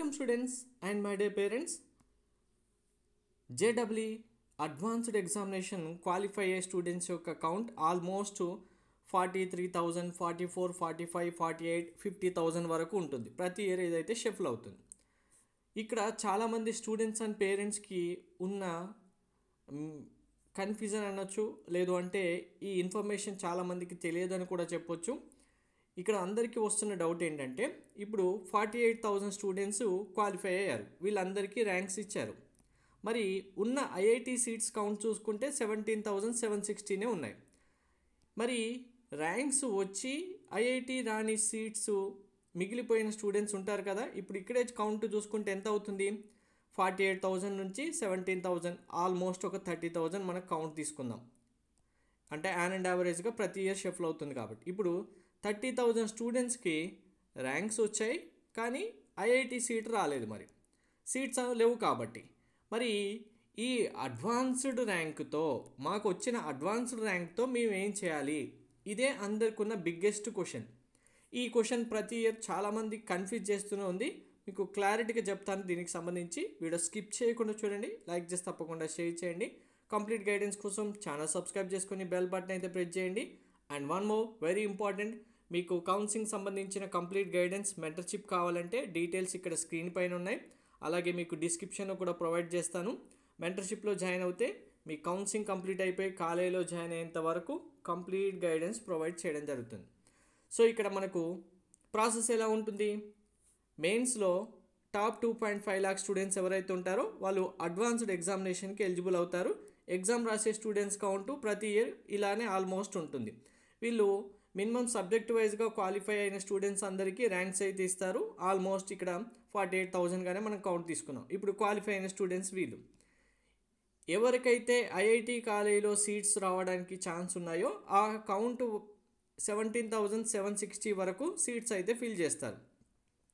Welcome students and my dear parents. JEE Advanced Examination qualify students యొక్క count almost 43,000, 44, 45, 48, 50,000 వరకు ఉంటుంది. ప్రతి year ఏదైతే షఫల్ అవుతుంది. ఇక్కడ చాలామంది స్టూడెంట్స్ అండ్ పేరెంట్స్కి ఉన్న కన్ఫ్యూజన్ అనొచ్చు, లేదు అంటే ఈ ఇన్ఫర్మేషన్ చాలామందికి తెలియదని కూడా చెప్పొచ్చు. ఇక్కడ అందరికీ వస్తున్న డౌట్ ఏంటంటే, ఇప్పుడు 48,000 స్టూడెంట్స్ క్వాలిఫై అయ్యారు, వీళ్ళందరికీ ర్యాంక్స్ ఇచ్చారు. మరి ఉన్న ఐఐటి సీట్స్ కౌంట్ చూసుకుంటే 17,760 ఉన్నాయి. మరి ర్యాంక్స్ వచ్చి ఐఐటి రాని సీట్స్ మిగిలిపోయిన స్టూడెంట్స్ ఉంటారు కదా, ఇప్పుడు ఇక్కడే కౌంట్ చూసుకుంటే ఎంత అవుతుంది? 48,000 నుంచి 17,000, ఆల్మోస్ట్ ఒక 30,000 మనకు కౌంట్ తీసుకుందాం. అంటే యాన్ అండ్ యావరేజ్గా ప్రతి ఇయర్ షఫల్ అవుతుంది కాబట్టి ఇప్పుడు 30,000 స్టూడెంట్స్కి ర్యాంక్స్ వచ్చాయి, కానీ ఐఐటి సీట్ రాలేదు. మరి సీట్స్ లేవు కాబట్టి మరి ఈ అడ్వాన్స్డ్ ర్యాంక్తో, మాకు వచ్చిన అడ్వాన్స్డ్ ర్యాంక్తో మేము ఏం చేయాలి? ఇదే అందరికి ఉన్న బిగ్గెస్ట్ క్వశ్చన్. ఈ క్వశ్చన్ ప్రతి ఇయర్ చాలామంది కన్ఫ్యూజ్ చేస్తూనే ఉంది. మీకు క్లారిటీగా చెప్తాను. దీనికి సంబంధించి వీడియో స్కిప్ చేయకుండా చూడండి, లైక్ చేసి తప్పకుండా షేర్ చేయండి. కంప్లీట్ గైడెన్స్ కోసం ఛానల్ సబ్స్క్రైబ్ చేసుకొని బెల్ బటన్ అయితే ప్రెస్ చేయండి. And one more very important, మీకు కౌన్సిలింగ్ సంబంధించిన కంప్లీట్ గైడెన్స్ మెంటర్షిప్ కావాలంటే డీటెయిల్స్ ఇక్కడ స్క్రీన్ పైన ఉన్నాయి. అలాగే మీకు డిస్క్రిప్షన్లో కూడా ప్రొవైడ్ చేస్తాను. మెంటర్షిప్లో జాయిన్ అవుతే మీ కౌన్సిలింగ్ కంప్లీట్ అయిపోయి కాలేజీలో జాయిన్ అయ్యేంత వరకు కంప్లీట్ గైడెన్స్ ప్రొవైడ్ చేయడం జరుగుతుంది. సో ఇక్కడ మనకు ప్రాసెస్ ఎలా ఉంటుంది? మెయిన్స్లో టాప్ 2.5 lakh స్టూడెంట్స్ ఎవరైతే ఉంటారో వాళ్ళు అడ్వాన్స్డ్ ఎగ్జామినేషన్కి ఎలిజిబుల్ అవుతారు. ఎగ్జామ్ రాసే స్టూడెంట్స్ కౌంటు ప్రతి ఇయర్ ఇలానే ఆల్మోస్ట్ ఉంటుంది. వీళ్ళు మినిమం సబ్జెక్ట్ వైజ్గా క్వాలిఫై అయిన స్టూడెంట్స్ అందరికీ ర్యాంక్స్ అయితే ఇస్తారు. ఆల్మోస్ట్ ఇక్కడ 48,000గానే మనం కౌంట్ తీసుకున్నాం. ఇప్పుడు క్వాలిఫై అయిన స్టూడెంట్స్ వీళ్ళు. ఎవరికైతే ఐఐటి కాలేజీలో సీట్స్ రావడానికి ఛాన్స్ ఉన్నాయో ఆ కౌంటు 17,760 వరకు సీట్స్ అయితే ఫిల్ చేస్తారు.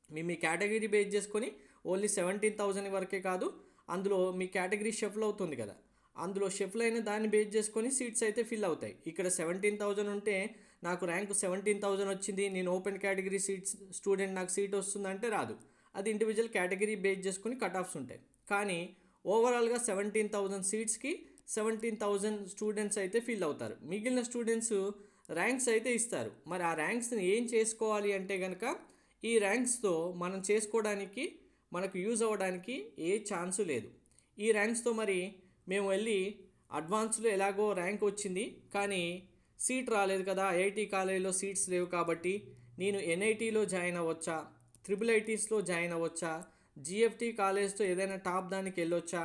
మీ కేటగిరీ బేస్ చేసుకొని ఓన్లీ 17,000 వరకే కాదు, అందులో మీ కేటగిరీ షఫల్ అవుతుంది కదా, అందులో షఫల్ అయిన దాన్ని బేస్ చేసుకొని సీట్స్ అయితే ఫిల్ అవుతాయి. ఇక్కడ 17,000 ఉంటే నాకు ర్యాంక్ 17,000 వచ్చింది, నేను ఓపెన్ కేటగిరీ సీట్స్ స్టూడెంట్ నాకు సీట్ వస్తుందంటే రాదు. అది ఇండివిజువల్ కేటగిరీ బేస్ చేసుకొని కట్ ఆఫ్స్ ఉంటాయి. కానీ ఓవరాల్గా 17,000 సీట్స్కి 17,000 స్టూడెంట్స్ అయితే ఫిల్ అవుతారు. మిగిలిన స్టూడెంట్స్ ర్యాంక్స్ అయితే ఇస్తారు. మరి ఆ ర్యాంక్స్ని ఏం చేసుకోవాలి అంటే కనుక, ఈ ర్యాంక్స్తో మనం చేసుకోవడానికి, మనకు యూజ్ అవ్వడానికి ఏ ఛాన్సు లేదు. ఈ ర్యాంక్స్తో మరి మేము వెళ్ళి అడ్వాన్స్లో ఎలాగో ర్యాంక్ వచ్చింది కానీ సీట్ రాలేదు కదా, ఐఐటి కాలేజీలో సీట్స్ లేవు కాబట్టి నేను ఎన్ఐటీలో జాయిన్ అవ్వచ్చా, ట్రిపుల్ ఐటీస్లో జాయిన్ అవ్వచ్చా, జిఎఫ్టీ కాలేజ్తో ఏదైనా టాప్ దానికి వెళ్ళొచ్చా,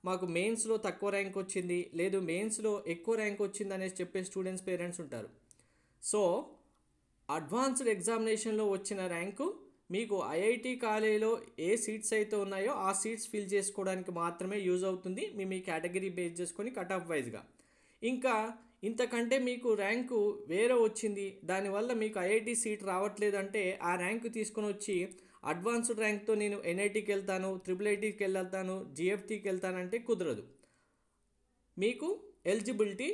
మాకు మెయిన్స్లో తక్కువ ర్యాంక్ వచ్చింది, లేదు మెయిన్స్లో ఎక్కువ ర్యాంక్ వచ్చింది అనేసి చెప్పే స్టూడెంట్స్ పేరెంట్స్ ఉంటారు. సో అడ్వాన్స్డ్ ఎగ్జామినేషన్లో వచ్చిన ర్యాంకు మీకు ఐఐటి కాలేజీలో ఏ సీట్స్ అయితే ఉన్నాయో ఆ సీట్స్ ఫిల్ చేసుకోవడానికి మాత్రమే యూజ్ అవుతుంది, మీ కేటగిరీ బేస్ చేసుకొని కట్ ఆఫ్ వైజ్గా. ఇంకా ఇంతకంటే మీకు ర్యాంకు వేరే వచ్చింది, దానివల్ల మీకు ఐఐటి సీట్ రావట్లేదంటే ఆ ర్యాంకు తీసుకొని వచ్చి అడ్వాన్స్డ్ ర్యాంక్తో నేను ఎన్ఐటీకి వెళ్తాను, ట్రిపుల్ ఐటీకి వెళ్తాను, జిఎఫ్టీకి వెళ్తానంటే కుదరదు. మీకు ఎలిజిబిలిటీ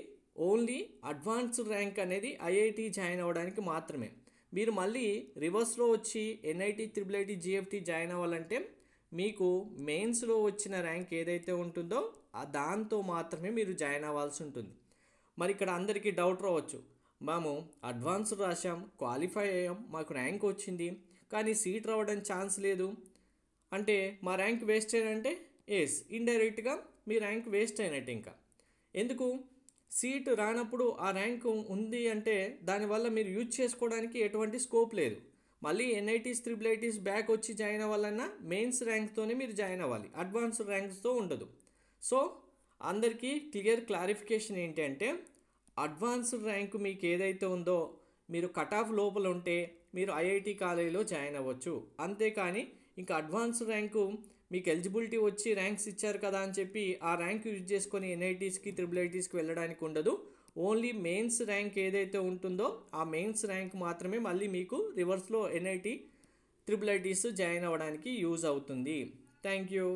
ఓన్లీ అడ్వాన్స్డ్ ర్యాంక్ అనేది ఐఐటి జాయిన్ అవ్వడానికి మాత్రమే. మీరు మళ్ళీ రివర్స్లో వచ్చి NIT, triple IT, GFT join అవ్వాలంటే మీకు మెయిన్స్లో వచ్చిన ర్యాంక్ ఏదైతే ఉంటుందో దాంతో మాత్రమే మీరు జాయిన్ అవ్వాల్సి ఉంటుంది. మరి ఇక్కడ అందరికీ డౌట్ రావచ్చు, మేము అడ్వాన్స్డ్ రాసాం, క్వాలిఫై అయ్యాం, మాకు ర్యాంక్ వచ్చింది కానీ సీట్ రావడం ఛాన్స్ లేదు అంటే మా ర్యాంక్ వేస్ట్ అయినంటే ఎస్, ఇండైరెక్ట్గా మీ ర్యాంక్ వేస్ట్ అయినట్టు. ఇంకా ఎందుకు? సీట్ రానప్పుడు ఆ ర్యాంక్ ఉంది అంటే దానివల్ల మీరు యూజ్ చేసుకోవడానికి ఎటువంటి స్కోప్ లేదు. మళ్ళీ ఎన్ఐటీస్, ట్రిపుల్ ఐటీస్ బ్యాక్ వచ్చి జాయిన్ అవ్వాలన్నా మెయిన్స్ ర్యాంక్తోనే మీరు జాయిన్ అవ్వాలి, అడ్వాన్స్డ్ ర్యాంక్స్తో ఉండదు. సో అందరికీ క్లియర్ క్లారిఫికేషన్ ఏంటంటే, అడ్వాన్స్డ్ ర్యాంక్ మీకు ఏదైతే ఉందో మీరు కట్ ఆఫ్ లోపల ఉంటే మీరు ఐఐటి కాలేజీలో జాయిన్ అవ్వచ్చు. అంతేకాని ఇంకా అడ్వాన్స్డ్ ర్యాంకు మీకు ఎలిజిబిలిటీ వచ్చి ర్యాంక్స్ ఇచ్చారు కదా అని చెప్పి ఆ ర్యాంక్ యూజ్ చేసుకొని ఎన్ఐటీస్కి, ట్రిపుల్ ఐటీస్కి వెళ్ళడానికి ఉండదు. ఓన్లీ మెయిన్స్ ర్యాంక్ ఏదైతే ఉంటుందో ఆ మెయిన్స్ ర్యాంక్ మాత్రమే మళ్ళీ మీకు రివర్స్లో ఎన్ఐటి, ట్రిపుల్ ఐటీస్ జాయిన్ అవ్వడానికి యూజ్ అవుతుంది. Thank you.